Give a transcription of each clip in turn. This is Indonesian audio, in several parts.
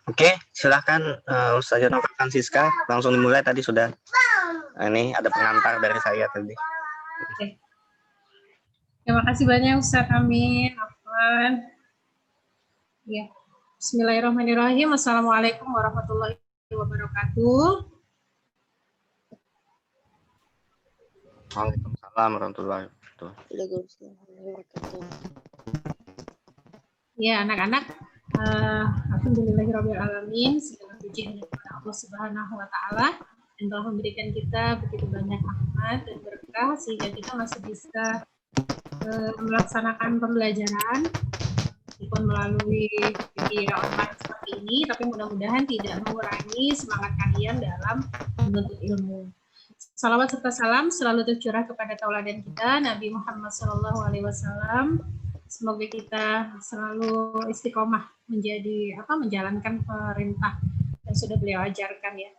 Oke, silahkan Ustazah Nova Francisca, langsung dimulai. Tadi sudah ini ada pengantar dari saya tadi. Oke. Terima kasih banyak Ustaz Amin, Afwan. Ya. Bismillahirrahmanirrahim. Assalamualaikum warahmatullahi wabarakatuh. Waalaikumsalam warahmatullahi wabarakatuh. Ya, anak-anak, alhamdulillahirrahmanirrahim. Segala puji hanya kepada Allah Subhanahu wa Ta'ala yang telah memberikan kita begitu banyak rahmat dan berkah sehingga kita masih bisa melaksanakan pembelajaran meskipun melalui media online seperti ini, tapi mudah-mudahan tidak mengurangi semangat kalian dalam menuntut ilmu. Salawat serta salam selalu tercurah kepada tauladan kita Nabi Muhammad SAW. Semoga kita selalu istiqomah menjalankan perintah yang sudah beliau ajarkan ya.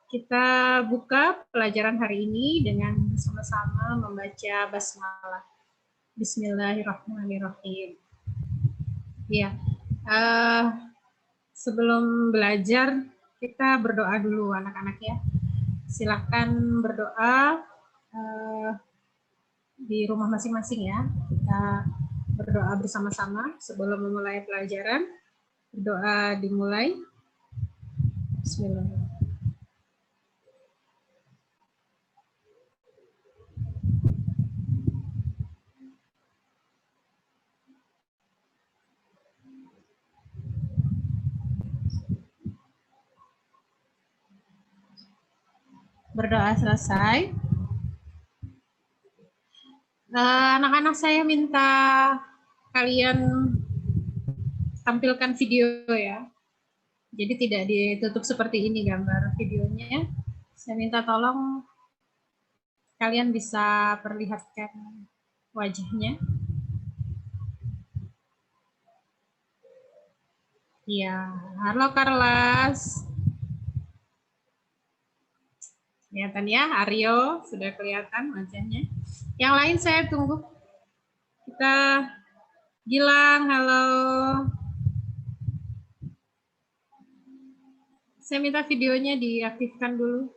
Kita buka pelajaran hari ini dengan sama-sama membaca basmalah. Bismillahirrahmanirrahim. Ya, sebelum belajar kita berdoa dulu anak-anak ya. Silahkan berdoa di rumah masing-masing ya. Kita berdoa bersama-sama sebelum memulai pelajaran. Berdoa dimulai. Bismillahirrahmanirrahim. Berdoa selesai. Anak-anak saya minta kalian tampilkan video ya. Jadi tidak ditutup seperti ini gambar videonya. Saya minta tolong kalian bisa perlihatkan wajahnya. Ya, halo Carlos. Kelihatan ya, Aryo sudah kelihatan wajahnya. Yang lain saya tunggu. Kita Gilang, halo. Saya minta videonya diaktifkan dulu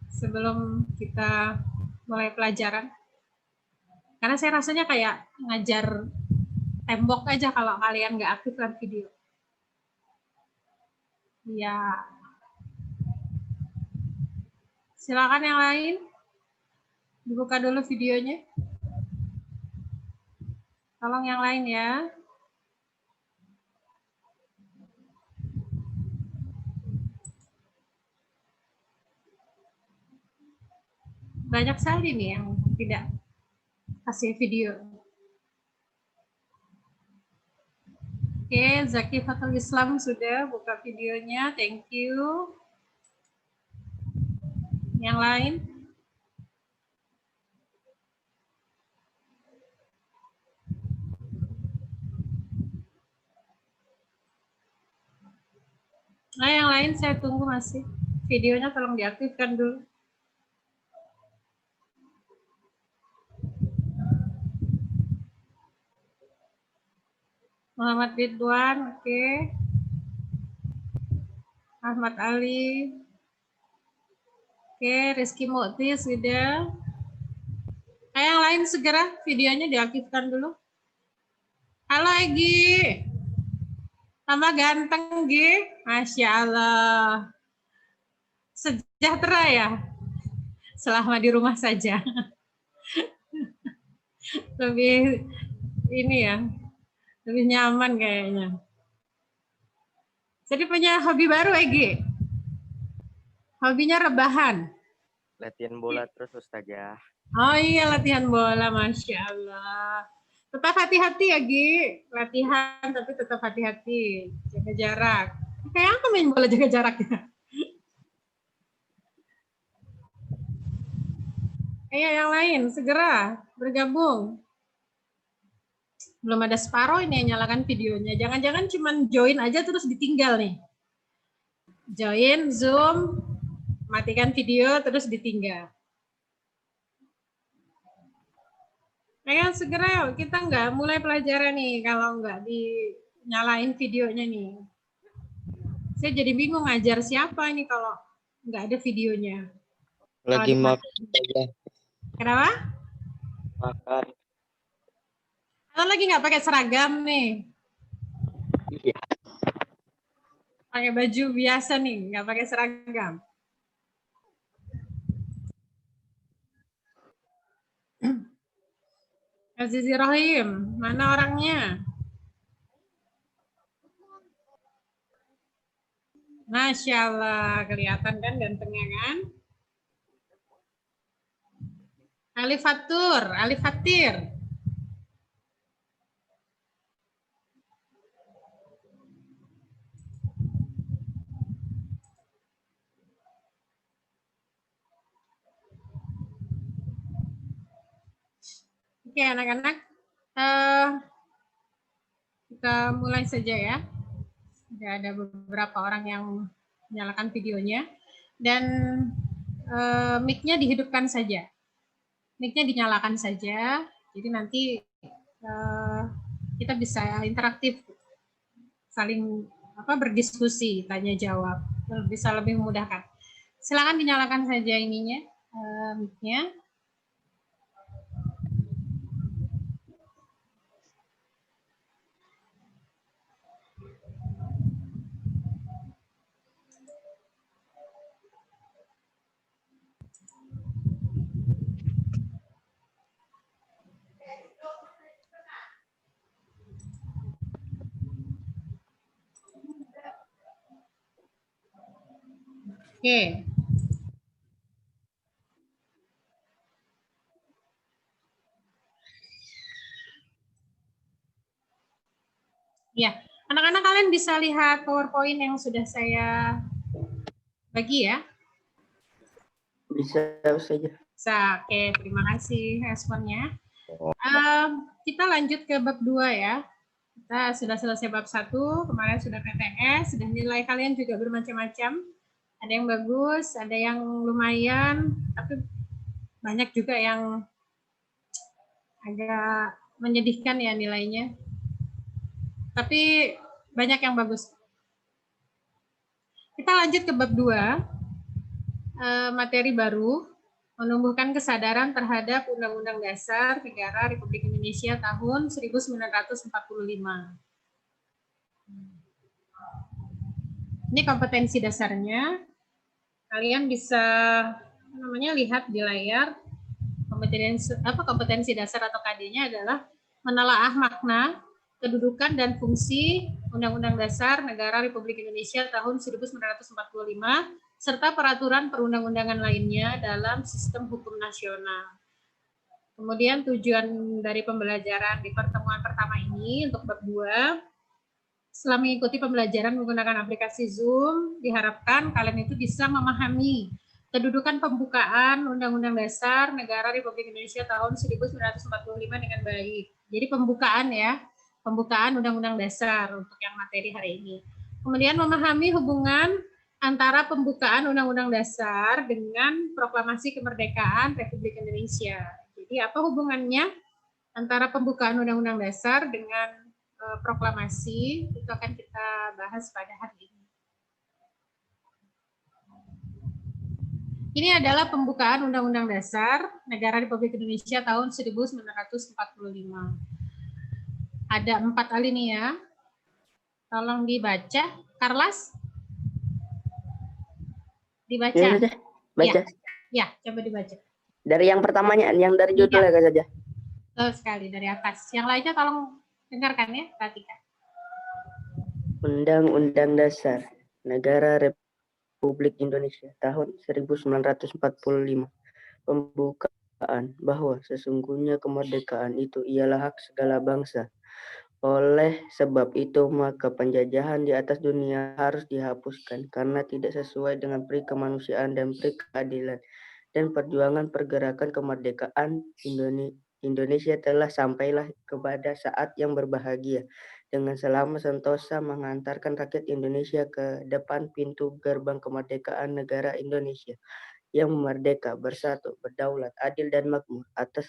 sebelum kita mulai pelajaran. Karena saya rasanya kayak ngajar tembok aja kalau kalian nggak aktifkan video. Ya. Silakan yang lain. Dibuka dulu videonya. Tolong yang lain ya. Banyak sekali nih yang tidak kasih video. Oke, Zaki Fatul Islam sudah buka videonya. Thank you. Yang lain? Nah, yang lain saya tunggu masih. Videonya tolong diaktifkan dulu. Muhammad Ridwan, oke. Ahmad Ali. Oke, Rizky Mukti sudah. Nah, yang lain segera videonya diaktifkan dulu. Halo Egi. Tambah ganteng, Gi. Masya Allah. Sejahtera ya? Selama di rumah saja. Lebih ini ya, lebih nyaman kayaknya. Jadi punya hobi baru, Egi? Hobinya rebahan? Latihan bola terus Ustazah. Oh iya, latihan bola, Masya Allah. Tetap hati-hati ya, Gi. Latihan, tapi tetap hati-hati. Jaga jarak. Kayak aku main bola jaga jarak ya. Ayo yang lain, segera bergabung. Belum ada separuh ini yang nyalakan videonya. Jangan-jangan cuma join aja terus ditinggal nih. Join, Zoom, matikan video, terus ditinggal. Ayo segera yuk, kita nggak mulai pelajaran nih kalau nggak dinyalain videonya nih. Saya jadi bingung ngajar siapa ini kalau nggak ada videonya. Lagi Kalau makan aja. Kenapa? Makan. Atau lagi nggak pakai seragam nih? Iya. Pakai baju biasa nih, nggak pakai seragam. Azizi Rohim, mana orangnya? Masya Allah, kelihatan kan gantengnya kan? Alif Fatur, Alif Fatir. Oke anak-anak, kita mulai saja ya. Sudah ada beberapa orang yang menyalakan videonya. Dan mic-nya dihidupkan saja. Mic-nya dinyalakan saja. Jadi nanti kita bisa interaktif, saling berdiskusi, tanya jawab, bisa lebih memudahkan. Silakan dinyalakan saja ininya, mic-nya. Oke. Ya, anak-anak kalian bisa lihat PowerPoint yang sudah saya bagi ya? Bisa saja. Bisa. Oke, terima kasih responnya. Kita lanjut ke bab 2 ya. Kita sudah selesai bab 1, kemarin sudah PTS, sudah nilai kalian juga bermacam-macam. Ada yang bagus, ada yang lumayan, tapi banyak juga yang agak menyedihkan ya nilainya. Tapi banyak yang bagus. Kita lanjut ke bab 2, materi baru, menumbuhkan kesadaran terhadap Undang-Undang Dasar Negara Republik Indonesia tahun 1945. Ini kompetensi dasarnya. Kalian bisa lihat di layar. Kompetensi dasar atau KD-nya adalah menelaah makna, kedudukan dan fungsi Undang-Undang Dasar Negara Republik Indonesia tahun 1945 serta peraturan perundang-undangan lainnya dalam sistem hukum nasional. Kemudian tujuan dari pembelajaran di pertemuan pertama ini untuk bab 2, setelah mengikuti pembelajaran menggunakan aplikasi Zoom, diharapkan kalian itu bisa memahami kedudukan pembukaan Undang-Undang Dasar Negara Republik Indonesia tahun 1945 dengan baik. Jadi pembukaan ya, pembukaan Undang-Undang Dasar untuk yang materi hari ini. Kemudian memahami hubungan antara pembukaan Undang-Undang Dasar dengan proklamasi kemerdekaan Republik Indonesia. Jadi apa hubungannya antara pembukaan Undang-Undang Dasar dengan proklamasi, itu akan kita bahas pada hari ini. Ini adalah pembukaan Undang-Undang Dasar Negara Republik Indonesia tahun 1945. Ada 4 alinea. Tolong dibaca. Carlas? Dibaca. Ya, baca. Ya, coba dibaca. Dari yang pertamanya, yang dari judulnya saja. Betul sekali, dari atas. Yang lainnya tolong dengarkan ya, perhatikan. Undang-Undang Dasar Negara Republik Indonesia tahun 1945. Pembukaan bahwa sesungguhnya kemerdekaan itu ialah hak segala bangsa. Oleh sebab itu, maka penjajahan di atas dunia harus dihapuskan karena tidak sesuai dengan peri kemanusiaan dan peri keadilan. Dan perjuangan pergerakan kemerdekaan Indonesia telah sampailah kepada saat yang berbahagia dengan selama sentosa mengantarkan rakyat Indonesia ke depan pintu gerbang kemerdekaan negara Indonesia yang merdeka, bersatu, berdaulat, adil dan makmur atas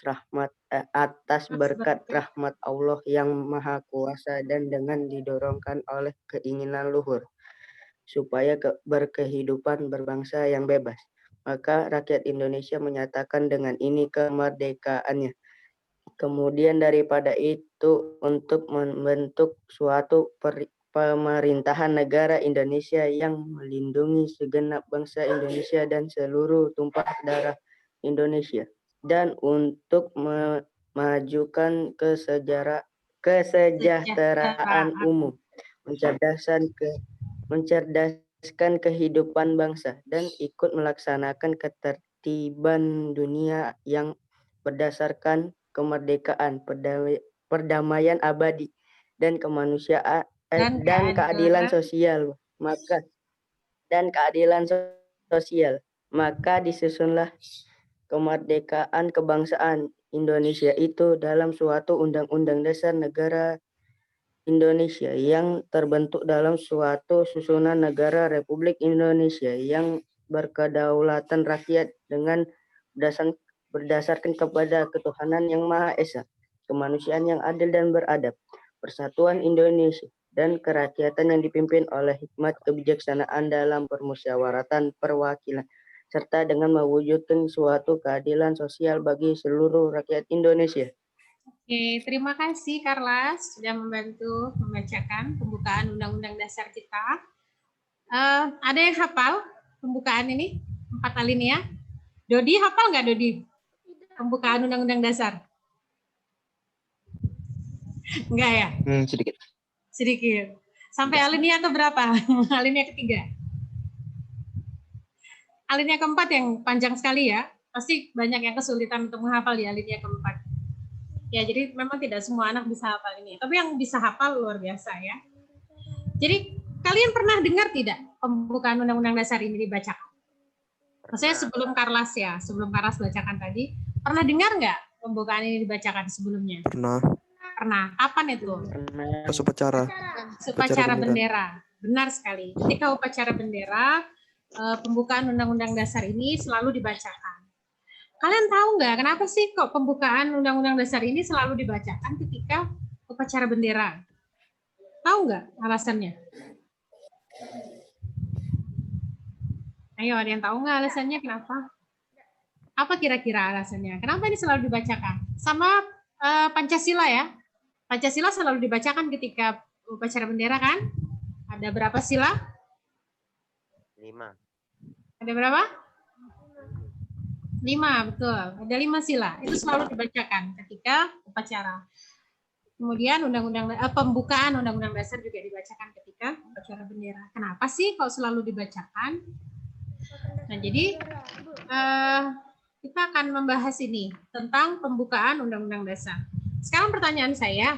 berkat rahmat Allah yang Maha Kuasa dan dengan didorongkan oleh keinginan luhur. supaya berkehidupan berbangsa yang bebas. Maka rakyat Indonesia menyatakan dengan ini kemerdekaannya. Kemudian daripada itu untuk membentuk suatu pemerintahan negara Indonesia yang melindungi segenap bangsa Indonesia dan seluruh tumpah darah Indonesia, dan untuk memajukan kesejahteraan umum, mencerdaskan kehidupan bangsa, dan ikut melaksanakan ketertiban dunia yang berdasarkan kemerdekaan, perdamaian abadi, dan kemanusiaan dan keadilan sosial. Maka disusunlah kemerdekaan kebangsaan Indonesia itu dalam suatu Undang-Undang Dasar Negara Indonesia yang terbentuk dalam suatu susunan negara Republik Indonesia yang berkedaulatan rakyat dengan berdasarkan kepada ketuhanan yang Maha Esa, kemanusiaan yang adil dan beradab, persatuan Indonesia, dan kerakyatan yang dipimpin oleh hikmat kebijaksanaan dalam permusyawaratan perwakilan, serta dengan mewujudkan suatu keadilan sosial bagi seluruh rakyat Indonesia. Oke, terima kasih Carlas sudah membantu membacakan pembukaan Undang-Undang Dasar kita. Ada yang hafal pembukaan ini? 4 alinea? Dodi hafal nggak Dodi? Pembukaan Undang-Undang Dasar? Enggak ya? Sedikit. Sedikit. Sampai alinea ke berapa? Alinea ketiga. Alinea keempat yang panjang sekali ya. Pasti banyak yang kesulitan untuk menghafal di alinea keempat. Ya, jadi memang tidak semua anak bisa hafal ini. Tapi yang bisa hafal luar biasa ya. Jadi kalian pernah dengar tidak pembukaan Undang-Undang Dasar ini dibacakan? Maksudnya sebelum Carlas ya, sebelum Carlas bacakan tadi, pernah dengar nggak pembukaan ini dibacakan sebelumnya? Pernah. Pernah. Kapan itu? Pas upacara. Upacara bendera. Benar sekali. Ketika upacara bendera, pembukaan Undang-Undang Dasar ini selalu dibacakan. Kalian tahu nggak kenapa sih kok pembukaan Undang-Undang Dasar ini selalu dibacakan ketika upacara bendera? Tahu nggak alasannya? Ayo, ada yang tahu nggak alasannya kenapa? Apa kira-kira alasannya? Kenapa ini selalu dibacakan? Sama Pancasila ya. Pancasila selalu dibacakan ketika upacara bendera kan? Ada berapa sila? 5. Ada berapa? 5, betul. Ada 5 sila. Itu selalu dibacakan ketika upacara. Kemudian pembukaan Undang-Undang Dasar juga dibacakan ketika upacara bendera. Kenapa sih kok selalu dibacakan? Nah, jadi kita akan membahas ini tentang pembukaan Undang-Undang Dasar. Sekarang pertanyaan saya,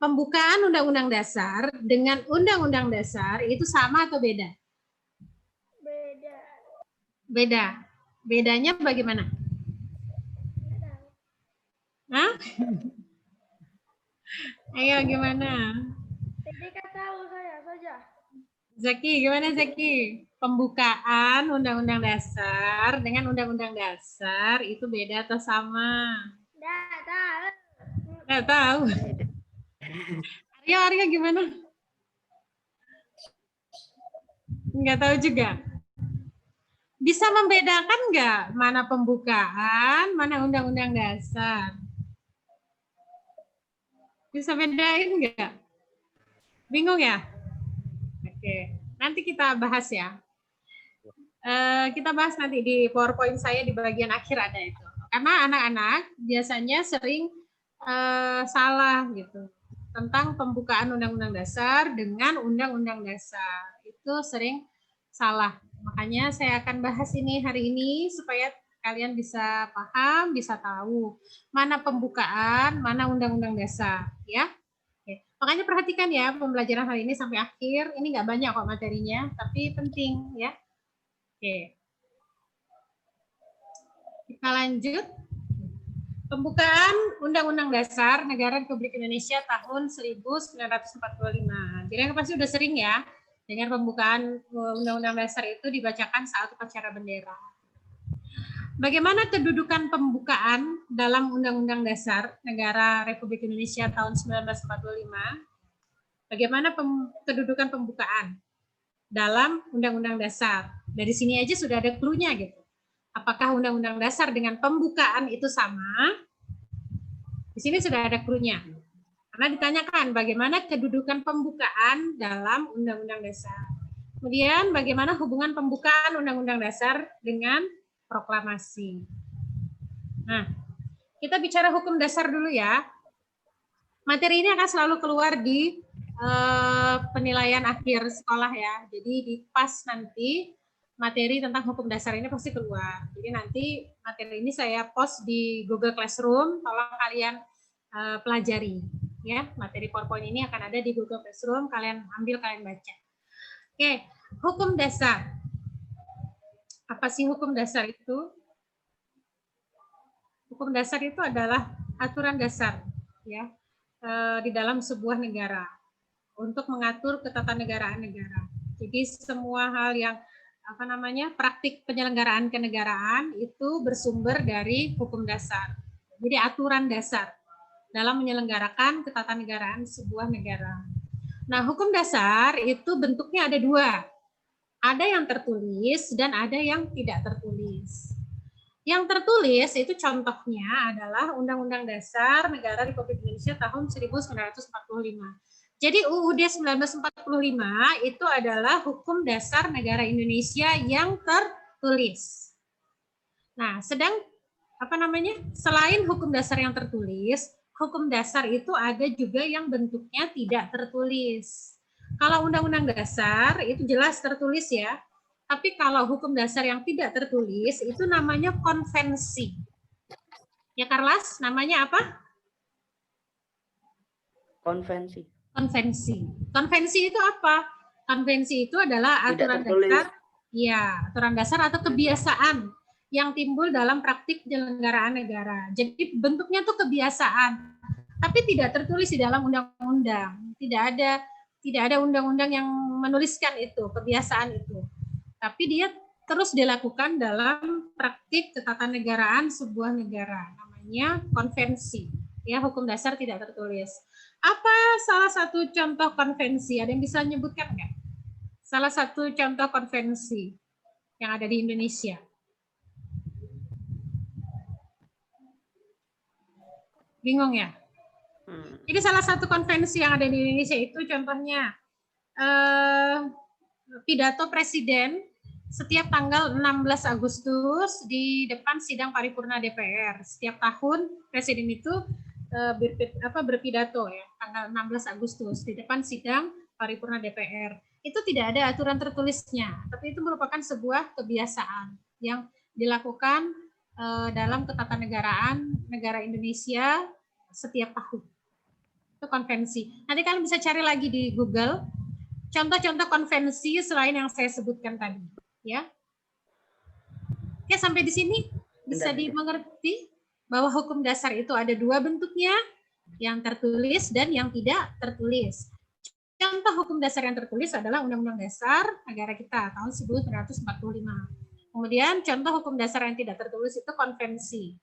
pembukaan Undang-Undang Dasar dengan Undang-Undang Dasar itu sama atau beda? Beda. Bedanya bagaimana? Hah? Ayo gimana? Zaki, gimana Zaki? Pembukaan Undang-Undang Dasar dengan Undang-Undang Dasar itu beda atau sama? Nggak tahu. Arya gimana? Nggak tahu juga. Bisa membedakan nggak mana pembukaan, mana Undang-Undang Dasar? Bisa bedain nggak? Bingung ya? Oke, nanti kita bahas ya. Kita bahas nanti di PowerPoint saya di bagian akhir ada itu. Karena anak-anak biasanya sering salah gitu tentang pembukaan Undang-Undang Dasar dengan Undang-Undang Dasar. Itu sering salah. Makanya saya akan bahas ini hari ini supaya kalian bisa paham, bisa tahu mana pembukaan, mana Undang-Undang Dasar, ya. Oke. Makanya perhatikan ya pembelajaran hari ini sampai akhir. Ini nggak banyak kok materinya, tapi penting ya. Oke. Kita lanjut. Pembukaan Undang-Undang Dasar Negara Republik Indonesia tahun 1945. Jadi pasti udah sering ya dengan pembukaan Undang-Undang Dasar itu dibacakan saat upacara bendera. Bagaimana kedudukan pembukaan dalam Undang-Undang Dasar Negara Republik Indonesia tahun 1945? Bagaimana kedudukan pembukaan dalam Undang-Undang Dasar? Dari sini aja sudah ada clue-nya gitu. Apakah Undang-Undang Dasar dengan pembukaan itu sama? Di sini sudah ada clue-nya. Karena ditanyakan bagaimana kedudukan pembukaan dalam Undang-Undang Dasar. Kemudian bagaimana hubungan pembukaan Undang-Undang Dasar dengan proklamasi. Nah, kita bicara hukum dasar dulu ya. Materi ini akan selalu keluar di penilaian akhir sekolah ya. Jadi di pas nanti materi tentang hukum dasar ini pasti keluar. Jadi nanti materi ini saya post di Google Classroom, tolong kalian pelajari ya. Materi PowerPoint ini akan ada di Google Classroom, kalian ambil, kalian baca. Oke, hukum dasar. Apa sih hukum dasar itu? Hukum dasar itu adalah aturan dasar ya di dalam sebuah negara untuk mengatur ketatanegaraan negara. Jadi semua hal yang praktik penyelenggaraan kenegaraan itu bersumber dari hukum dasar. Jadi aturan dasar dalam menyelenggarakan ketatanegaraan sebuah negara. Nah, hukum dasar itu bentuknya ada dua. Ada yang tertulis dan ada yang tidak tertulis. Yang tertulis itu contohnya adalah Undang-Undang Dasar Negara Republik Indonesia tahun 1945. Jadi UUD 1945 itu adalah hukum dasar negara Indonesia yang tertulis. Nah, selain hukum dasar yang tertulis, hukum dasar itu ada juga yang bentuknya tidak tertulis. Kalau Undang-Undang Dasar itu jelas tertulis ya. Tapi kalau hukum dasar yang tidak tertulis itu namanya konvensi. Ya Carlas, namanya apa? Konvensi. Konvensi. Konvensi itu apa? Konvensi itu adalah aturan dasar, ya, aturan dasar atau kebiasaan yang timbul dalam praktik penyelenggaraan negara. Jadi bentuknya tuh kebiasaan, tapi tidak tertulis di dalam undang-undang. Tidak ada undang-undang yang menuliskan itu, kebiasaan itu. Tapi dia terus dilakukan dalam praktik ketatanegaraan sebuah negara. Namanya konvensi. Ya, hukum dasar tidak tertulis. Apa salah satu contoh konvensi? Ada yang bisa menyebutkan nggak? Salah satu contoh konvensi yang ada di Indonesia. Bingung ya? Jadi salah satu konvensi yang ada di Indonesia itu contohnya pidato presiden setiap tanggal 16 Agustus di depan sidang paripurna DPR. Setiap tahun presiden itu berpidato ya, tanggal 16 Agustus di depan sidang paripurna DPR. Itu tidak ada aturan tertulisnya, tapi itu merupakan sebuah kebiasaan yang dilakukan dalam ketatanegaraan negara Indonesia setiap tahun. Itu konvensi. Nanti kalian bisa cari lagi di Google contoh-contoh konvensi selain yang saya sebutkan tadi, ya. Oke, sampai di sini bisa dimengerti bahwa hukum dasar itu ada dua bentuknya, yang tertulis dan yang tidak tertulis. Contoh hukum dasar yang tertulis adalah Undang-Undang Dasar Negara kita tahun 1945. Kemudian contoh hukum dasar yang tidak tertulis itu konvensi.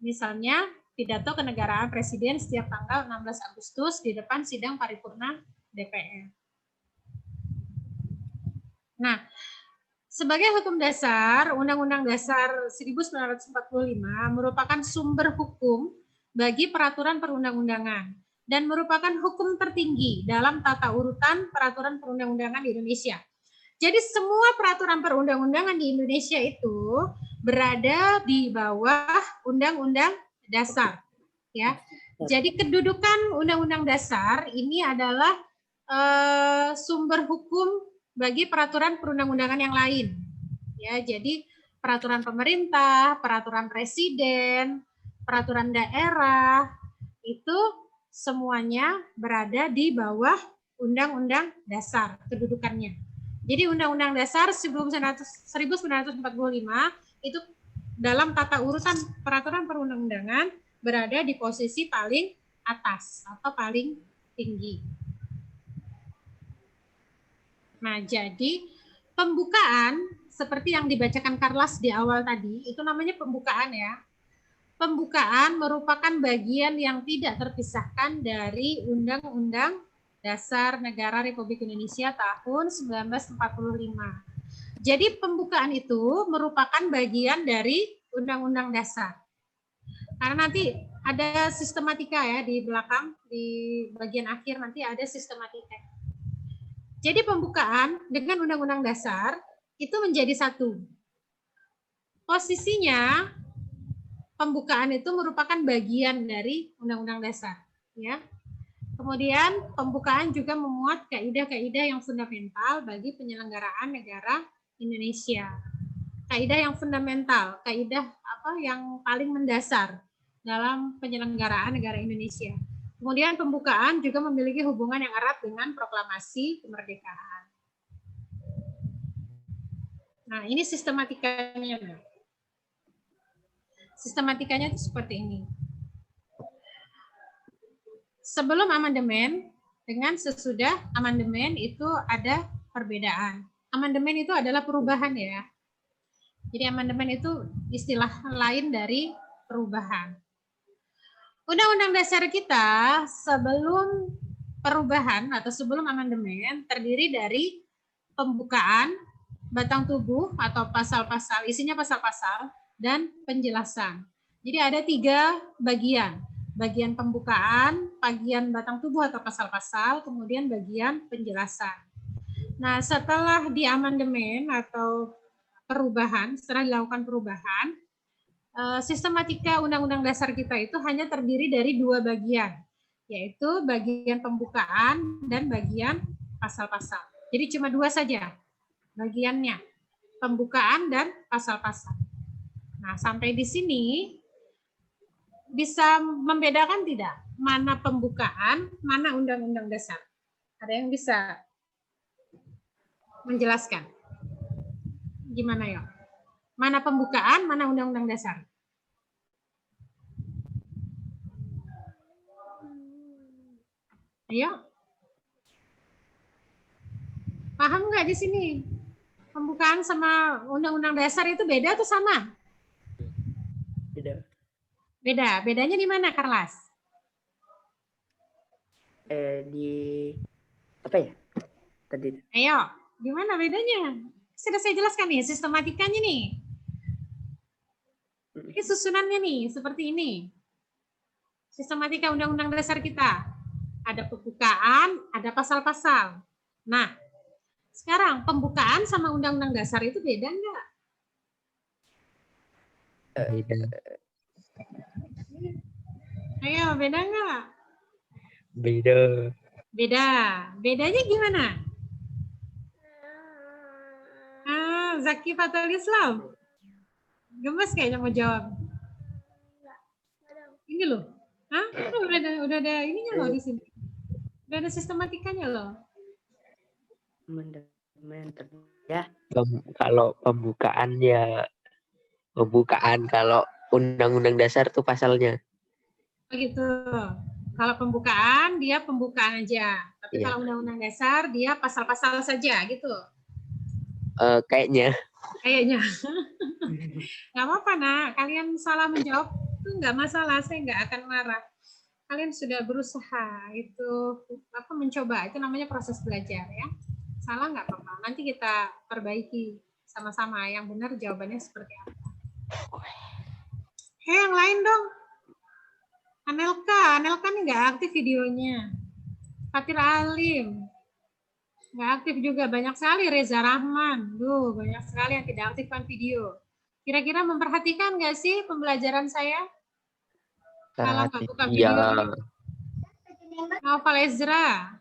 Misalnya pidato kenegaraan presiden setiap tanggal 16 Agustus di depan sidang paripurna DPR. Nah, sebagai hukum dasar, Undang-Undang Dasar 1945 merupakan sumber hukum bagi peraturan perundang-undangan dan merupakan hukum tertinggi dalam tata urutan peraturan perundang-undangan di Indonesia. Jadi semua peraturan perundang-undangan di Indonesia itu berada di bawah Undang-Undang Dasar, ya. Jadi kedudukan Undang-Undang Dasar ini adalah sumber hukum bagi peraturan perundang-undangan yang lain. Ya, jadi peraturan pemerintah, peraturan presiden, peraturan daerah itu semuanya berada di bawah Undang-Undang Dasar kedudukannya. Jadi Undang-Undang Dasar 1945 itu dalam tata urutan peraturan perundang-undangan berada di posisi paling atas atau paling tinggi. Nah, jadi pembukaan seperti yang dibacakan Carlas di awal tadi, itu namanya pembukaan ya. Pembukaan merupakan bagian yang tidak terpisahkan dari Undang-Undang Dasar Negara Republik Indonesia tahun 1945. Jadi pembukaan itu merupakan bagian dari Undang-Undang Dasar. Karena nanti ada sistematika ya di belakang, di bagian akhir nanti ada sistematika. Jadi pembukaan dengan Undang-Undang Dasar itu menjadi satu. Posisinya pembukaan itu merupakan bagian dari Undang-Undang Dasar, ya. Kemudian pembukaan juga memuat kaidah-kaidah yang fundamental bagi penyelenggaraan negara Indonesia. Kaidah yang fundamental, kaidah yang paling mendasar dalam penyelenggaraan negara Indonesia. Kemudian pembukaan juga memiliki hubungan yang erat dengan proklamasi kemerdekaan. Nah, ini sistematikanya. Sistematikanya itu seperti ini. Sebelum amandemen dengan sesudah amandemen itu ada perbedaan. Amandemen itu adalah perubahan ya. Jadi amandemen itu istilah lain dari perubahan. Undang-Undang Dasar kita sebelum perubahan atau sebelum amandemen terdiri dari pembukaan, batang tubuh atau pasal-pasal, isinya pasal-pasal, dan penjelasan. Jadi ada 3 bagian. Bagian pembukaan, bagian batang tubuh atau pasal-pasal, kemudian bagian penjelasan. Nah, setelah diamandemen atau perubahan, setelah dilakukan perubahan, sistematika Undang-Undang Dasar kita itu hanya terdiri dari 2 bagian, yaitu bagian pembukaan dan bagian pasal-pasal. Jadi cuma 2 saja bagiannya, pembukaan dan pasal-pasal. Nah, sampai di sini bisa membedakan tidak mana pembukaan, mana Undang-Undang Dasar? Ada yang bisa menjelaskan? Gimana ya? Mana pembukaan, mana Undang-Undang Dasar? Ayo. Paham nggak di sini? Pembukaan sama Undang-Undang Dasar itu beda atau sama? Beda. Beda. Bedanya di mana, Carlas? Di apa ya? Tadi. Ayo, gimana bedanya? Sudah saya jelaskan nih, sistematikanya nih. Ini susunannya nih, seperti ini. Sistematika Undang-Undang Dasar kita. Ada pembukaan, ada pasal-pasal. Nah, sekarang pembukaan sama Undang-Undang Dasar itu beda nggak? Beda. Ayo, beda nggak? Beda. Beda. Bedanya gimana? Zaki Fatul Islam. Gemes kayaknya mau jawab. Ini loh. Hah? Udah ada ininya loh di sini. Udah ada sistematikanya loh. Ya. Kalau pembukaan ya pembukaan, kalau Undang-Undang Dasar tuh pasalnya. Begitu. Kalau pembukaan dia pembukaan aja. Tapi Iya. kalau Undang-Undang Dasar dia pasal-pasal saja gitu. Kayaknya. Kayaknya. Nggak apa-apa nak. Kalian salah menjawab itu nggak masalah. Saya nggak akan marah. Kalian sudah berusaha itu mencoba. Itu namanya proses belajar ya. Salah nggak apa-apa. Nanti kita perbaiki sama-sama. Yang benar jawabannya seperti apa. Yang lain dong. Anelka nih nggak aktif videonya. Fatir Alim nggak aktif juga, banyak sekali. Reza Rahman, banyak sekali yang tidak aktifkan video. Kira-kira memperhatikan nggak sih pembelajaran saya? Kalau nggak buka video, Naufal Ezra,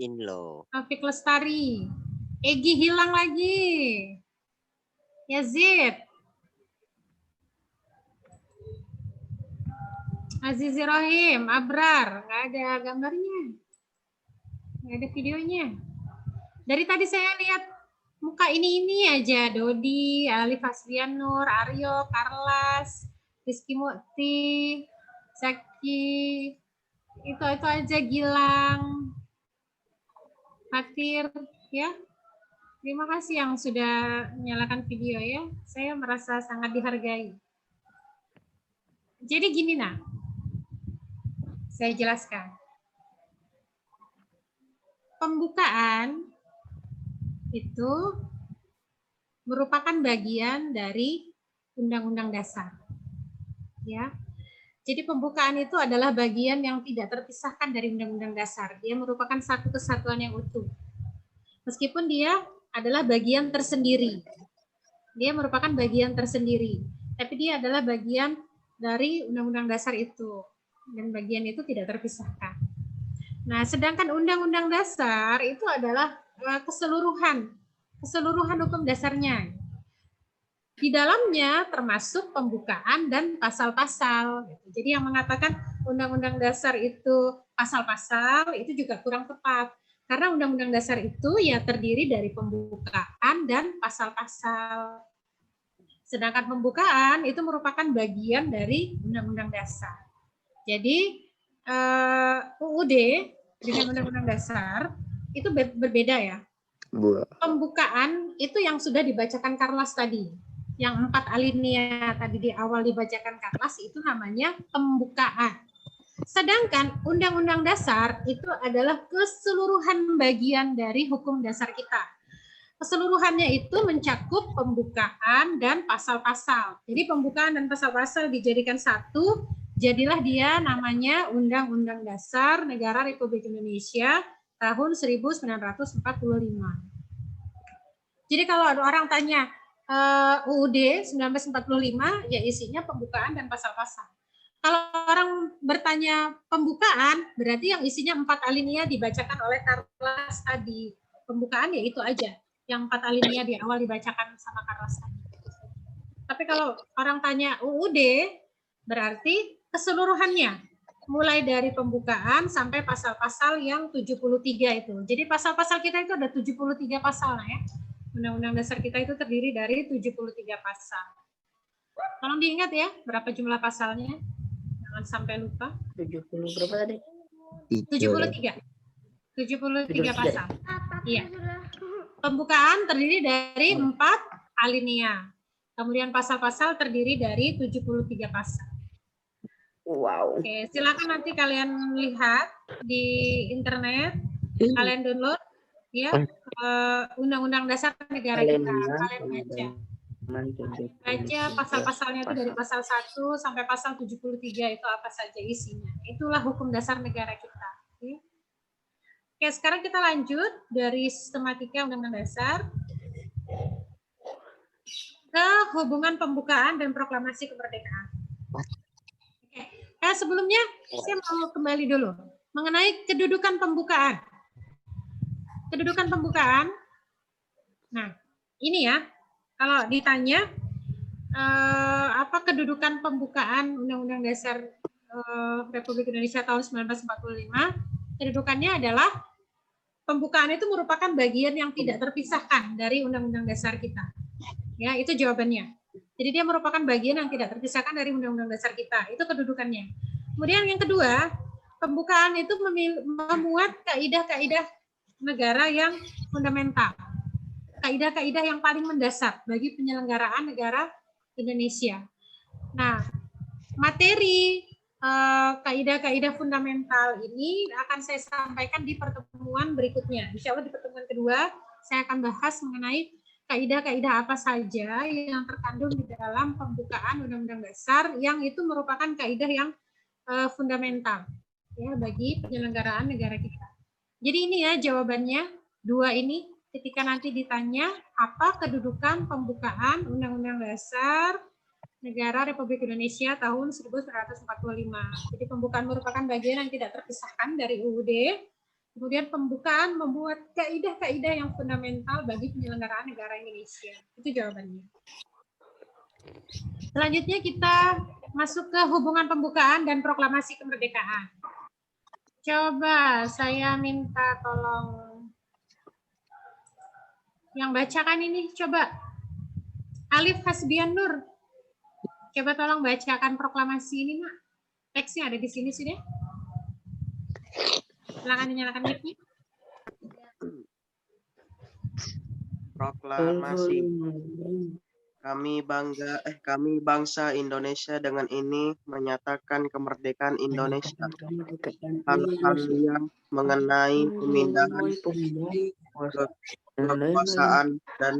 Inlo. Taufik Lestari, Egi hilang lagi, Yazid, Azizi Rohim, Abrar, nggak ada gambarnya, nggak ada videonya. Dari tadi saya lihat muka ini aja, Dodi, Alif Hasbian Nur, Aryo, Karlas, Rizky Mukti, Zaki, itu aja, Gilang, Fatir, ya. Terima kasih yang sudah menyalakan video ya. Saya merasa sangat dihargai. Jadi gini nah, saya jelaskan. pembukaan itu merupakan bagian dari Undang-Undang Dasar. Ya. Jadi pembukaan itu adalah bagian yang tidak terpisahkan dari Undang-Undang Dasar. Dia merupakan satu kesatuan yang utuh. Meskipun dia adalah bagian tersendiri. Dia merupakan bagian tersendiri. Tapi dia adalah bagian dari Undang-Undang Dasar itu. Dan bagian itu tidak terpisahkan. Nah, sedangkan Undang-Undang Dasar itu adalah keseluruhan hukum dasarnya. Di dalamnya termasuk pembukaan dan pasal-pasal. Jadi yang mengatakan Undang-Undang Dasar itu pasal-pasal itu juga kurang tepat. Karena Undang-Undang Dasar itu ya terdiri dari pembukaan dan pasal-pasal. Sedangkan pembukaan itu merupakan bagian dari Undang-Undang Dasar. Jadi UUD dengan Undang-Undang Dasar itu berbeda ya. Pembukaan itu yang sudah dibacakan Carlos tadi, yang 4 alinea tadi di awal dibacakan Carlos itu namanya pembukaan. Sedangkan Undang-Undang Dasar itu adalah keseluruhan bagian dari hukum dasar kita. Keseluruhannya itu mencakup pembukaan dan pasal-pasal. Jadi pembukaan dan pasal-pasal dijadikan satu, jadilah dia namanya Undang-Undang Dasar Negara Republik Indonesia tahun 1945. Jadi kalau ada orang tanya UUD 1945, ya isinya pembukaan dan pasal-pasal. Kalau orang bertanya pembukaan, berarti yang isinya 4 alinea dibacakan oleh Carlos tadi. Pembukaan ya itu aja, yang 4 alinea di awal dibacakan sama Carlos tadi. Tapi kalau orang tanya UUD, berarti keseluruhannya. Mulai dari pembukaan sampai pasal-pasal yang 73 itu. Jadi pasal-pasal kita itu ada 73 pasal ya. Undang-Undang Dasar kita itu terdiri dari 73 pasal. Tolong diingat ya, berapa jumlah pasalnya. Jangan sampai lupa. 70 berapa tadi? 73. 73 pasal. Iya. Pembukaan terdiri dari 4 alinea. Kemudian pasal-pasal terdiri dari 73 pasal. Wow. Oke, silakan nanti kalian lihat di internet, kalian download ya Undang-Undang Dasar Negara kita, kalian baca. Baca pasal-pasalnya itu dari pasal 1 sampai pasal 73 itu apa saja isinya. Itulah hukum dasar negara kita. Oke, sekarang kita lanjut dari sistematika Undang-Undang Dasar ke hubungan pembukaan dan proklamasi kemerdekaan. Sebelumnya saya mau kembali dulu mengenai kedudukan pembukaan. Kedudukan pembukaan. Nah, ini ya. Kalau ditanya apa kedudukan pembukaan Undang-Undang Dasar Republik Indonesia tahun 1945, kedudukannya adalah pembukaan itu merupakan bagian yang tidak terpisahkan dari Undang-Undang Dasar kita. Ya, itu jawabannya. Jadi dia merupakan bagian yang tidak terpisahkan dari Undang-Undang Dasar kita. Itu kedudukannya. Kemudian yang kedua, pembukaan itu memuat kaidah-kaidah negara yang fundamental. Kaidah-kaidah yang paling mendasar bagi penyelenggaraan negara Indonesia. Nah, materi kaidah-kaidah fundamental ini akan saya sampaikan di pertemuan berikutnya. Insya Allah di pertemuan kedua saya akan bahas mengenai kaidah-kaidah apa saja yang terkandung di dalam pembukaan Undang-Undang Dasar yang itu merupakan kaidah yang fundamental ya bagi penyelenggaraan negara kita. Jadi ini ya jawabannya, dua ini ketika nanti ditanya apa kedudukan pembukaan Undang-Undang Dasar Negara Republik Indonesia tahun 1945. Jadi pembukaan merupakan bagian yang tidak terpisahkan dari UUD. Kemudian pembukaan membuat kaidah-kaidah yang fundamental bagi penyelenggaraan negara Indonesia. Itu jawabannya. Selanjutnya kita masuk ke hubungan pembukaan dan proklamasi kemerdekaan. Coba saya minta tolong yang bacakan ini, coba Alif Hasbian Nur. Coba tolong bacakan proklamasi ini, Nak. Teksnya ada di sini sih deh. Silakan dinyalakan mic-nya. Proklamasi Kami bangsa Indonesia dengan ini menyatakan kemerdekaan Indonesia. Kemerdekaan Hal-hal Indonesia. yang mengenai pemindahan kekuasaan dan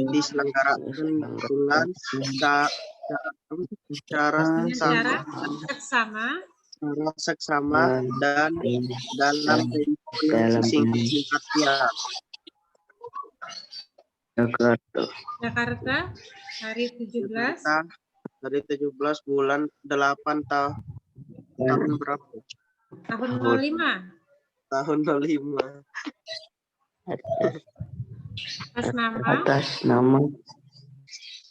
diselenggarakan dengan secara seksama dan dalam tempo yang singkatnya. Jakarta, hari 17. Dari 17 bulan 8 tahun berapa? Tahun 05. Tahun 05. Atas nama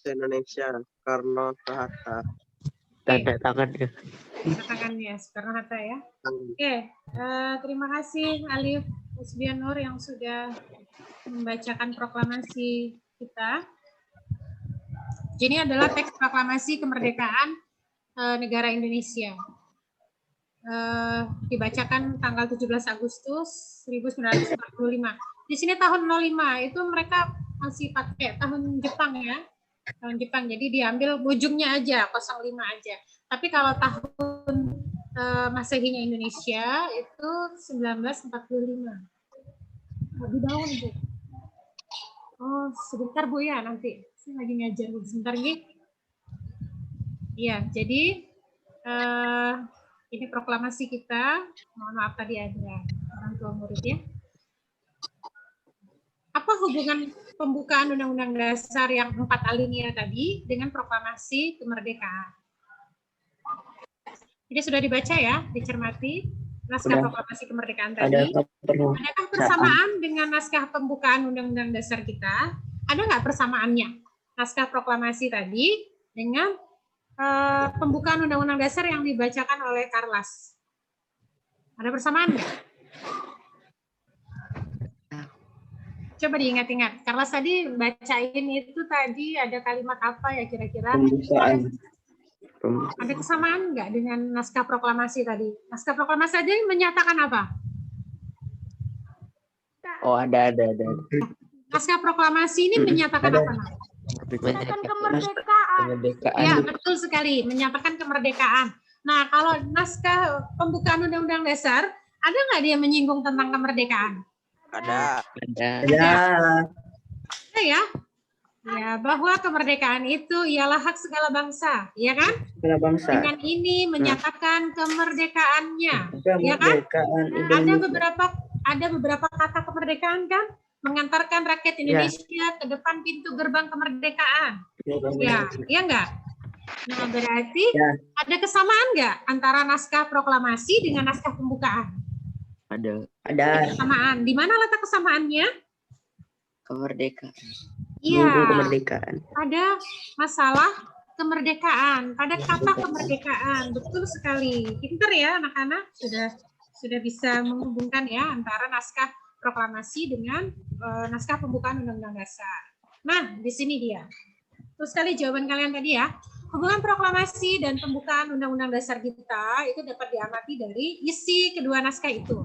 Indonesia Soekarno-Hatta. Tanda tangan ya. katakan ya Soekarno-Hatta ya. Oke, terima kasih Alif Usbianur yang sudah membacakan proklamasi kita. Jadi ini adalah teks proklamasi kemerdekaan negara Indonesia. Dibacakan tanggal 17 Agustus 1945. Di sini tahun 05 itu mereka masih pakai tahun Jepang ya. Tahun Jepang. Jadi diambil ujungnya aja 05 aja. Tapi kalau tahun Masehinya Indonesia itu 1945. Di bawah Bu. Oh, sebentar Bu ya nanti. Saya lagi ngajar Bu. Sebentar Gi. Iya, jadi ini proklamasi kita. Mohon maaf tadi ada orang tua murid ya. Apa hubungan pembukaan Undang-Undang Dasar yang 4 alinea tadi dengan proklamasi kemerdekaan? Jadi sudah dibaca ya, dicermati naskah proklamasi kemerdekaan tadi. Adakah persamaan dengan naskah pembukaan Undang-Undang Dasar kita? Ada nggak persamaannya? Naskah proklamasi tadi dengan pembukaan Undang-Undang Dasar yang dibacakan oleh Karlas. Ada persamaan nggak? Coba diingat-ingat. Karlas tadi bacain itu tadi ada kalimat apa ya kira-kira? Ada kesamaan nggak dengan naskah proklamasi tadi? Naskah proklamasi tadi menyatakan apa? Oh, ada. Naskah proklamasi ini menyatakan apa? Menyatakan kemerdekaan. Ya, betul sekali. Menyatakan kemerdekaan. Nah, kalau naskah pembukaan Undang-Undang Dasar, ada nggak dia menyinggung tentang kemerdekaan? Ada. Ya. Ya, bahwa kemerdekaan itu ialah hak segala bangsa, ya kan? Segala bangsa. Dengan ini menyatakan kemerdekaannya, ya kan? Ada beberapa kata kemerdekaan kan? Mengantarkan rakyat Indonesia ke depan pintu gerbang kemerdekaan. Ya, iya enggak? Nah, berarti ada kesamaan enggak antara naskah proklamasi dengan naskah pembukaan? Ada. Kesamaan. Di mana letak kesamaannya? Kemerdekaan. Iya. Kemerdekaan. Ada masalah kemerdekaan, pada kata kemerdekaan. Betul sekali. Pinter ya anak-anak, sudah bisa menghubungkan ya antara naskah proklamasi dengan naskah pembukaan Undang-Undang Dasar. Nah, di sini dia. Terus sekali jawaban kalian tadi ya. Hubungan proklamasi dan pembukaan Undang-Undang Dasar kita itu dapat diamati dari isi kedua naskah itu.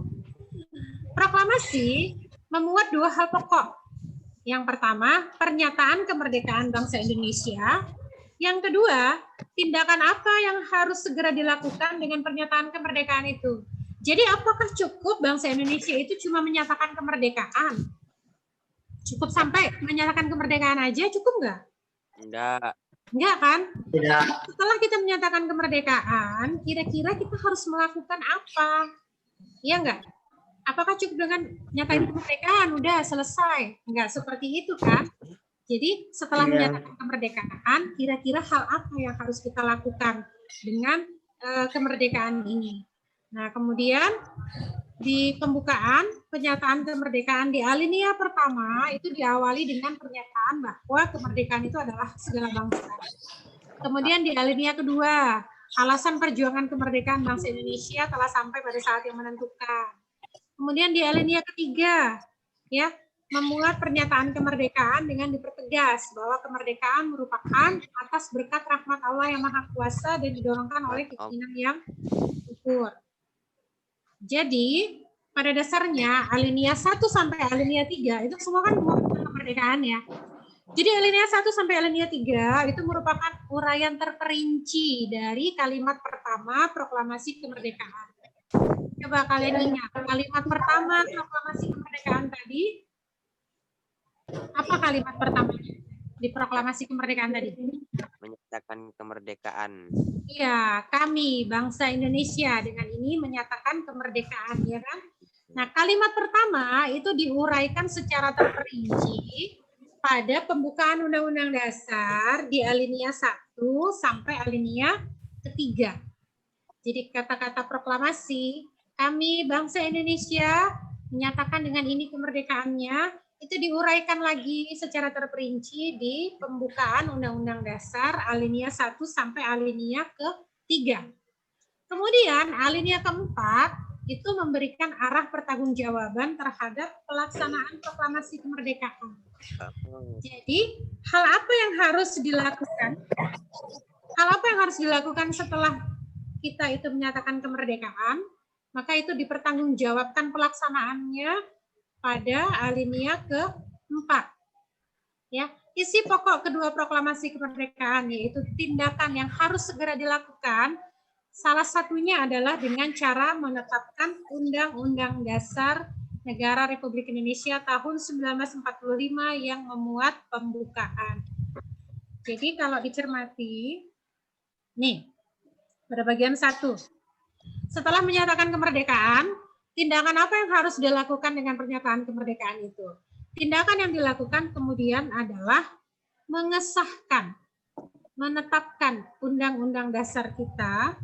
Proklamasi memuat dua hal pokok. Yang pertama, pernyataan kemerdekaan bangsa Indonesia. Yang kedua, tindakan apa yang harus segera dilakukan dengan pernyataan kemerdekaan itu. Jadi apakah cukup bangsa Indonesia itu cuma menyatakan kemerdekaan? Cukup sampai menyatakan kemerdekaan aja, cukup nggak? Enggak kan? Tidak. Setelah kita menyatakan kemerdekaan, kira-kira kita harus melakukan apa? Iya enggak? Apakah cukup dengan nyatain kemerdekaan? Udah selesai. Enggak seperti itu kan? Jadi setelah menyatakan kemerdekaan, kira-kira hal apa yang harus kita lakukan dengan kemerdekaan ini? Nah, kemudian di pembukaan pernyataan kemerdekaan di alinea pertama itu diawali dengan pernyataan bahwa kemerdekaan itu adalah segala bangsa. Kemudian di alinea kedua, alasan perjuangan kemerdekaan bangsa Indonesia telah sampai pada saat yang menentukan. Kemudian di alinea ketiga, ya, memuat pernyataan kemerdekaan dengan dipertegas bahwa kemerdekaan merupakan atas berkat rahmat Allah yang Maha Kuasa dan didorongkan oleh keinginan yang ukur. Jadi, pada dasarnya alinea 1 sampai alinea 3 itu semua kan memuat kemerdekaan ya. Jadi alinea 1 sampai alinea 3 itu merupakan uraian terperinci dari kalimat pertama proklamasi kemerdekaan. Coba kalian ingat, kalimat pertama proklamasi kemerdekaan tadi, apa kalimat pertamanya di proklamasi kemerdekaan tadi? Menyatakan kemerdekaan. Iya, kami bangsa Indonesia dengan ini menyatakan kemerdekaan, ya kan? Nah, kalimat pertama itu diuraikan secara terperinci pada pembukaan Undang-Undang Dasar di alinea 1 sampai alinea ketiga. Jadi kata-kata proklamasi, kami bangsa Indonesia menyatakan dengan ini kemerdekaannya, itu diuraikan lagi secara terperinci di pembukaan Undang-Undang Dasar alinea 1 sampai alinea ke-3. Kemudian alinea keempat itu memberikan arah pertanggungjawaban terhadap pelaksanaan proklamasi kemerdekaan. Jadi, hal apa yang harus dilakukan? Hal apa yang harus dilakukan setelah kita itu menyatakan kemerdekaan? Maka itu dipertanggungjawabkan pelaksanaannya pada alinea ke-4. Ya, isi pokok kedua proklamasi kemerdekaan yaitu tindakan yang harus segera dilakukan. Salah satunya adalah dengan cara menetapkan Undang-Undang Dasar Negara Republik Indonesia tahun 1945 yang memuat pembukaan. Jadi kalau dicermati, nih, pada bagian 1. Setelah menyatakan kemerdekaan, tindakan apa yang harus dilakukan dengan pernyataan kemerdekaan itu? Tindakan yang dilakukan kemudian adalah mengesahkan, menetapkan Undang-Undang Dasar kita,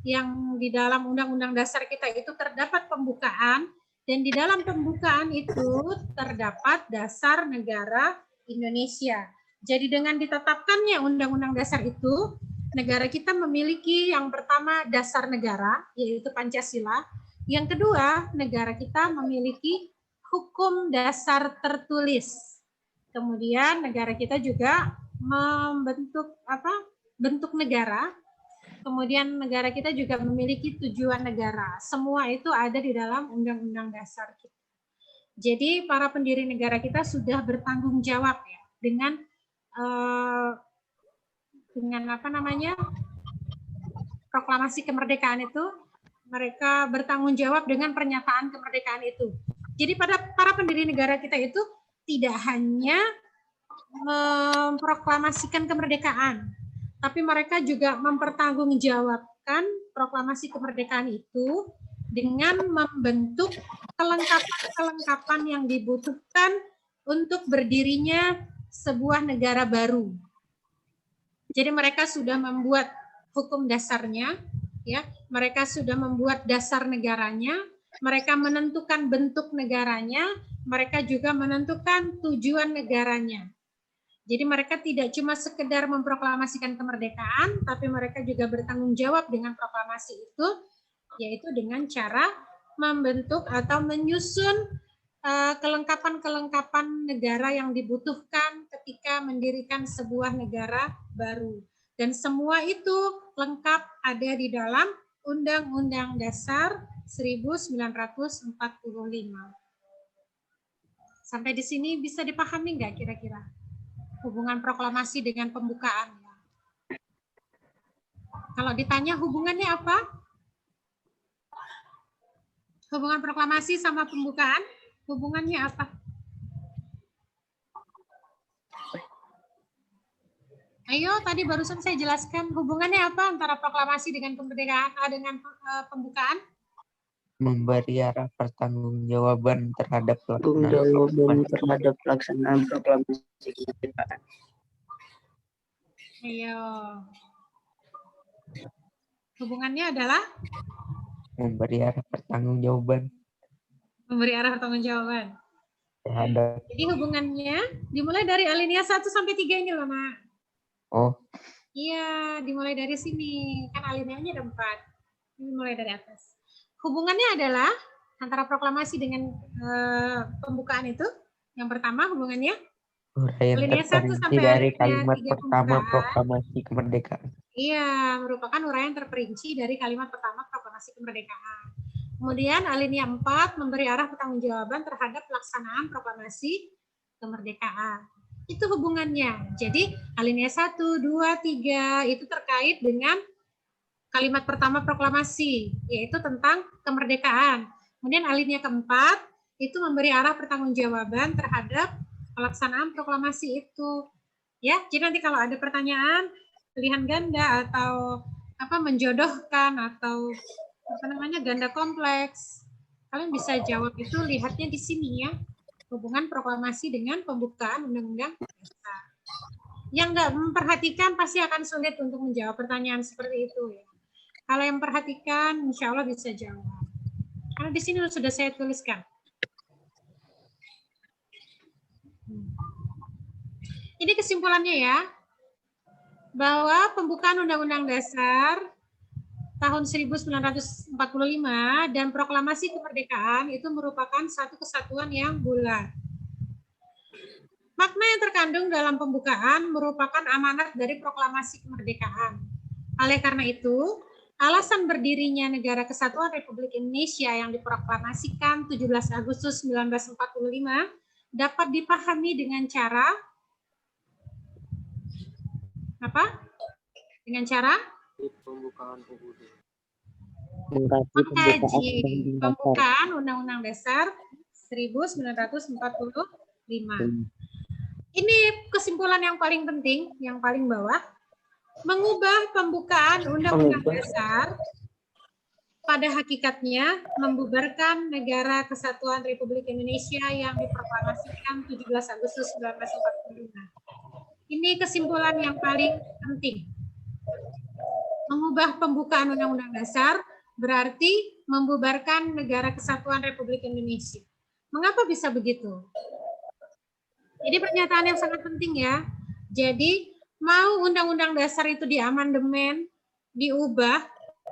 yang di dalam Undang-Undang Dasar kita itu terdapat pembukaan, dan di dalam pembukaan itu terdapat dasar negara Indonesia. Jadi dengan ditetapkannya Undang-Undang Dasar itu, negara kita memiliki yang pertama dasar negara, yaitu Pancasila. Yang kedua, negara kita memiliki hukum dasar tertulis. Kemudian negara kita juga membentuk bentuk negara. Kemudian negara kita juga memiliki tujuan negara. Semua itu ada di dalam Undang-Undang Dasar kita. Jadi para pendiri negara kita sudah bertanggung jawab ya dengan proklamasi kemerdekaan itu. Mereka bertanggung jawab dengan pernyataan kemerdekaan itu. Jadi pada para pendiri negara kita itu tidak hanya memproklamasikan kemerdekaan, tapi mereka juga mempertanggungjawabkan proklamasi kemerdekaan itu dengan membentuk kelengkapan-kelengkapan yang dibutuhkan untuk berdirinya sebuah negara baru. Jadi mereka sudah membuat hukum dasarnya, ya, mereka sudah membuat dasar negaranya, mereka menentukan bentuk negaranya, mereka juga menentukan tujuan negaranya. Jadi mereka tidak cuma sekedar memproklamasikan kemerdekaan, tapi mereka juga bertanggung jawab dengan proklamasi itu, yaitu dengan cara membentuk atau menyusun kelengkapan-kelengkapan negara yang dibutuhkan ketika mendirikan sebuah negara baru. Dan semua itu lengkap ada di dalam Undang-Undang Dasar 1945. Sampai di sini bisa dipahami nggak kira-kira? Hubungan proklamasi dengan pembukaan. Kalau ditanya hubungannya apa? Hubungan proklamasi sama pembukaan, hubungannya apa? Ayo, tadi barusan saya jelaskan hubungannya apa antara proklamasi dengan kemerdekaan dengan pembukaan? Memberi arah pertanggungjawaban terhadap pelaksanaan proklamasi kemerdekaan. Ayo. Hubungannya adalah? Memberi arah pertanggungjawaban. Memberi arah pertanggungjawaban. Terhadap. Jadi hubungannya dimulai dari alinea 1 sampai 3 ini loh, Nak. Oh. Iya, dimulai dari sini. Kan alineanya ada 4. Dimulai dari atas. Hubungannya adalah antara proklamasi dengan pembukaan itu. Yang pertama hubungannya alinea 1 sampai dari alinea kalimat 3 pertama pembukaan. proklamasi kemerdekaan. Iya, merupakan uraian terperinci dari kalimat pertama proklamasi kemerdekaan. Kemudian alinea 4 memberi arah pertanggungjawaban terhadap pelaksanaan proklamasi kemerdekaan. Itu hubungannya. Jadi alinea 1, 2, 3 itu terkait dengan kalimat pertama proklamasi, yaitu tentang kemerdekaan. Kemudian alinea keempat itu memberi arah pertanggungjawaban terhadap pelaksanaan proklamasi itu. Ya, jadi nanti kalau ada pertanyaan pilihan ganda atau menjodohkan atau ganda kompleks, kalian bisa jawab itu lihatnya di sini ya. Hubungan proklamasi dengan pembukaan Undang-Undang Dasar. Yang nggak memperhatikan pasti akan sulit untuk menjawab pertanyaan seperti itu ya. Kalau yang perhatikan, insya Allah bisa jawab. Karena di sini sudah saya tuliskan. Ini kesimpulannya ya, bahwa pembukaan Undang-Undang Dasar tahun 1945 dan proklamasi kemerdekaan itu merupakan satu kesatuan yang bulat. Makna yang terkandung dalam pembukaan merupakan amanat dari proklamasi kemerdekaan. Oleh karena itu, alasan berdirinya Negara Kesatuan Republik Indonesia yang diproklamasikan 17 Agustus 1945 dapat dipahami dengan cara apa? Dengan cara mengkaji pembukaan Undang-Undang Dasar 1945. Ini kesimpulan yang paling penting, yang paling bawah. Mengubah pembukaan Undang-Undang Dasar pada hakikatnya membubarkan Negara Kesatuan Republik Indonesia yang diproklamasikan 17 Agustus 1945. Ini kesimpulan yang paling penting. Mengubah pembukaan Undang-Undang Dasar berarti membubarkan Negara Kesatuan Republik Indonesia. Mengapa bisa begitu? Ini pernyataan yang sangat penting ya. Jadi mau Undang-Undang Dasar itu diamandemen, diubah,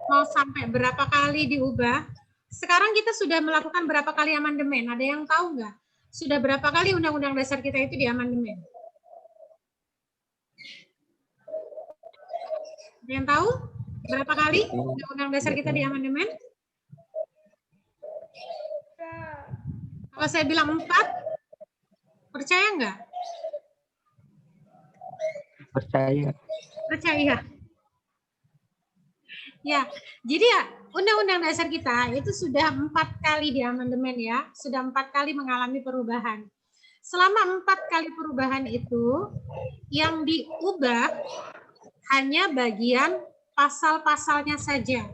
mau sampai berapa kali diubah. Sekarang kita sudah melakukan berapa kali amandemen? Ada yang tahu nggak? Sudah berapa kali Undang-Undang Dasar kita itu diamandemen? Ada yang tahu berapa kali Undang-Undang Dasar kita diamandemen? Kalau saya bilang 4, percaya nggak? Percaya. Percaya. Ya, jadi ya Undang-Undang Dasar kita itu sudah 4 kali diamandemen ya, sudah 4 kali mengalami perubahan. Selama 4 kali perubahan itu, yang diubah hanya bagian pasal-pasalnya saja.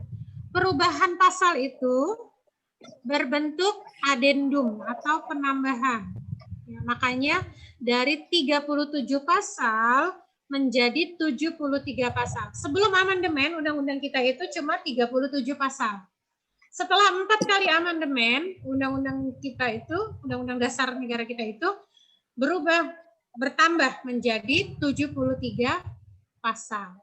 Perubahan pasal itu berbentuk adendum atau penambahan. Ya, makanya dari 37 pasal menjadi 73 pasal. Sebelum amandemen, undang-undang kita itu cuma 37 pasal. Setelah 4 kali amandemen, undang-undang kita itu, undang-undang dasar negara kita itu bertambah menjadi 73 pasal.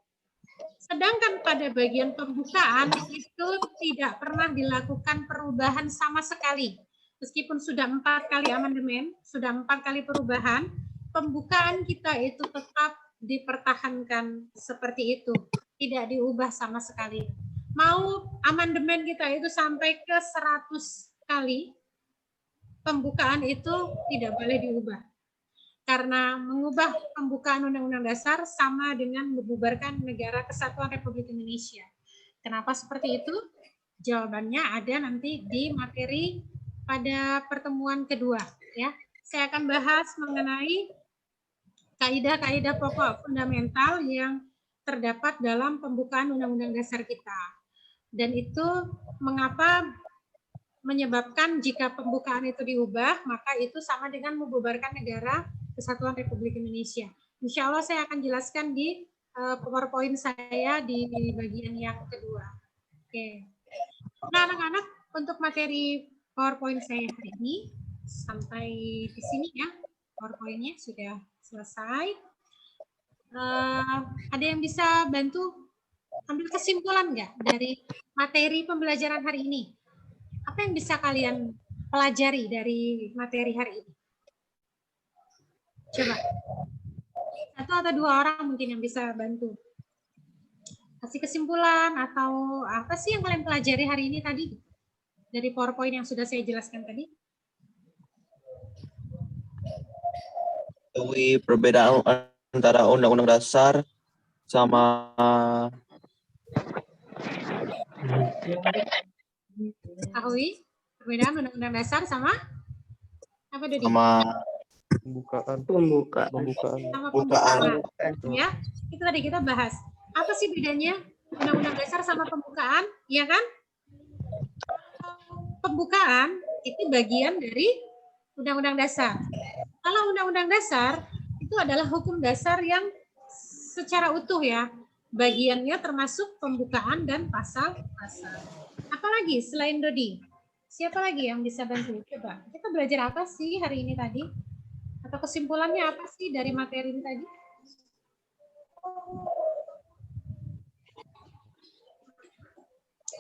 Sedangkan pada bagian pembukaan itu tidak pernah dilakukan perubahan sama sekali. Meskipun sudah 4 kali amandemen, sudah 4 kali perubahan, pembukaan kita itu tetap dipertahankan seperti itu, tidak diubah sama sekali. Mau amandemen kita itu sampai ke 100 kali, pembukaan itu tidak boleh diubah. Karena mengubah pembukaan Undang-Undang Dasar sama dengan membubarkan Negara Kesatuan Republik Indonesia. Kenapa seperti itu? Jawabannya ada nanti di materi pada pertemuan kedua. Ya, saya akan bahas mengenai kaidah-kaidah pokok fundamental yang terdapat dalam pembukaan Undang-Undang Dasar kita. Dan itu mengapa menyebabkan jika pembukaan itu diubah, maka itu sama dengan membubarkan Negara Kesatuan Republik Indonesia. Insya Allah saya akan jelaskan di PowerPoint saya di bagian yang kedua. Oke. Nah, anak-anak, untuk materi PowerPoint saya hari ini sampai di sini ya. PowerPoint-nya sudah selesai. Ada yang bisa bantu ambil kesimpulan nggak dari materi pembelajaran hari ini? Apa yang bisa kalian pelajari dari materi hari ini? Coba. 1 atau 2 orang mungkin yang bisa bantu. Kasih kesimpulan atau apa sih yang kalian pelajari hari ini tadi? Dari PowerPoint yang sudah saya jelaskan tadi. mengetahui perbedaan antara Undang-Undang Dasar sama Ketahui perbedaan Undang-Undang Dasar sama apa Dodi? pembukaan. Sama pembukaan. Ya, itu tadi kita bahas. Apa sih bedanya Undang-Undang Dasar sama pembukaan? Iya kan? Pembukaan itu bagian dari Undang-Undang Dasar. Kalau Undang-Undang Dasar itu adalah hukum dasar yang secara utuh ya. Bagiannya termasuk pembukaan dan pasal-pasal. Apalagi selain Dodi? Siapa lagi yang bisa bantu? Coba, kita belajar apa sih hari ini tadi? Atau kesimpulannya apa sih dari materi ini tadi?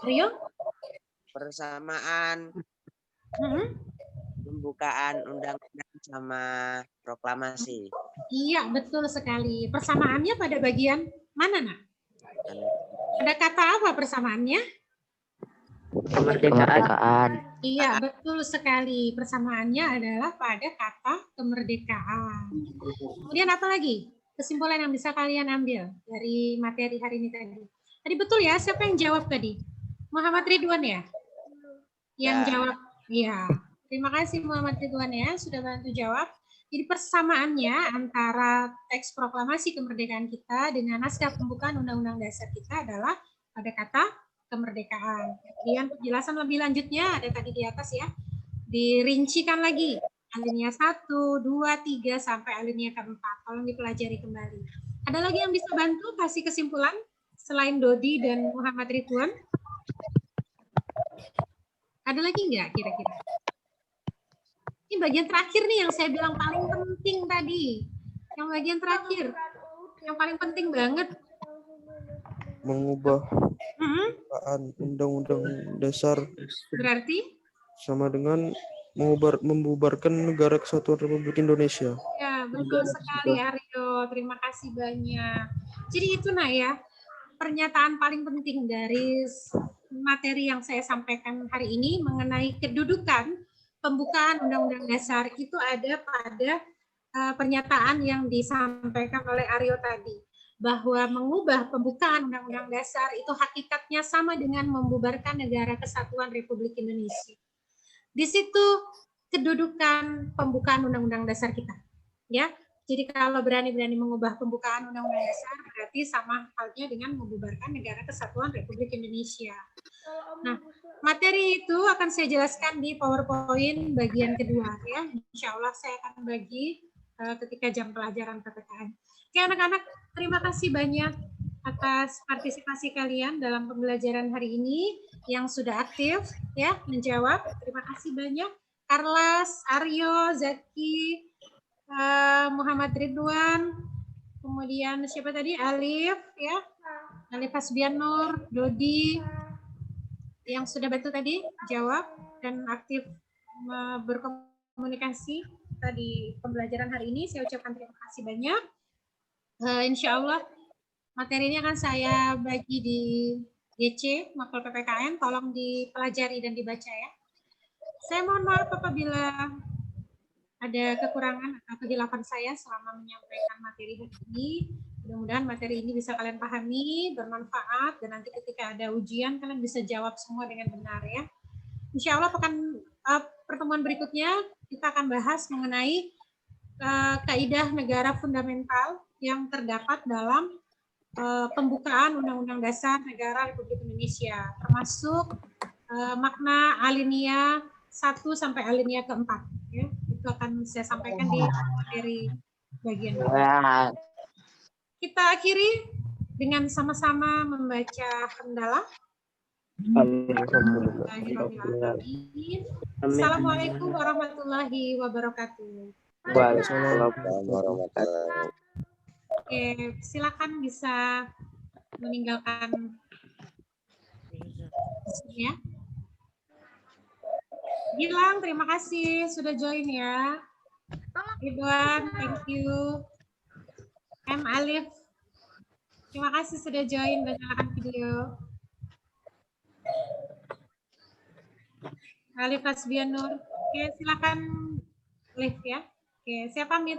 Rio? Persamaan pembukaan undang-undang sama proklamasi. Iya, betul sekali. Persamaannya pada bagian mana, Nak? Ada kata apa persamaannya? Kemerdekaan. Iya, betul sekali. Persamaannya adalah pada kata kemerdekaan. Kemudian apa lagi? Kesimpulan yang bisa kalian ambil dari materi hari ini tadi. Tadi betul ya, siapa yang jawab tadi? Muhammad Ridwan ya? Yang jawab. Iya. Terima kasih Muhammad Ridwan ya, sudah bantu jawab. Jadi persamaannya antara teks proklamasi kemerdekaan kita dengan naskah pembukaan Undang-Undang Dasar kita adalah pada kata kemerdekaan. Kemudian penjelasan lebih lanjutnya ada tadi di atas ya. Dirincikan lagi alinea 1, 2, 3 sampai alinea keempat. Tolong dipelajari kembali. Ada lagi yang bisa bantu kasih kesimpulan selain Dodi dan Muhammad Ridwan? Ada lagi nggak kira-kira? Ini bagian terakhir nih yang saya bilang paling penting tadi. Yang bagian terakhir. Yang paling penting banget. Mengubah Undang-Undang Dasar Berarti? sama dengan membubarkan Negara Kesatuan Republik Indonesia. Ya, betul sekali Aryo. Terima kasih banyak. Jadi itu ya, pernyataan paling penting dari materi yang saya sampaikan hari ini mengenai kedudukan pembukaan Undang-Undang Dasar itu ada pada pernyataan yang disampaikan oleh Aryo tadi, bahwa mengubah pembukaan Undang-Undang Dasar itu hakikatnya sama dengan membubarkan Negara Kesatuan Republik Indonesia. Di situ kedudukan pembukaan Undang-Undang Dasar kita, ya. Jadi kalau berani-berani mengubah pembukaan Undang-Undang Dasar berarti sama halnya dengan membubarkan Negara Kesatuan Republik Indonesia. Nah, materi itu akan saya jelaskan di PowerPoint bagian kedua ya. Insya Allah saya akan bagi ketika jam pelajaran PPKN. Oke anak-anak, terima kasih banyak atas partisipasi kalian dalam pembelajaran hari ini yang sudah aktif ya menjawab. Terima kasih banyak. Carlos, Aryo, Zaki, Muhammad Ridwan, kemudian siapa tadi? Alif ya. Alif Hasbianur, Dodi yang sudah bantu tadi jawab dan aktif berkomunikasi tadi pembelajaran hari ini. Saya ucapkan terima kasih banyak. Insya Allah materi ini akan saya bagi di GC Makul PPKN, tolong dipelajari dan dibaca ya. Saya mohon maaf apabila ada kekurangan atau kehilapan saya selama menyampaikan materi hari ini. Mudah-mudahan materi ini bisa kalian pahami, bermanfaat, dan nanti ketika ada ujian kalian bisa jawab semua dengan benar ya. Insya Allah pertemuan berikutnya kita akan bahas mengenai kaidah negara fundamental yang terdapat dalam pembukaan Undang-Undang Dasar Negara Republik Indonesia, termasuk makna alinea 1 sampai alinea keempat. Ya. Itu akan saya sampaikan di materi bagian berikutnya. Kita akhiri dengan sama-sama membaca hamdalah. Assalamualaikum warahmatullahi wabarakatuh. Waalaikumsalam warahmatullahi wabarakatuh. Oke, silakan bisa meninggalkan ya. Gilang, terima kasih sudah join ya. Ridwan, thank you. Alif, terima kasih sudah join dan nyalakan video. Alif Hasbianur, oke silakan live ya. Oke, saya pamit.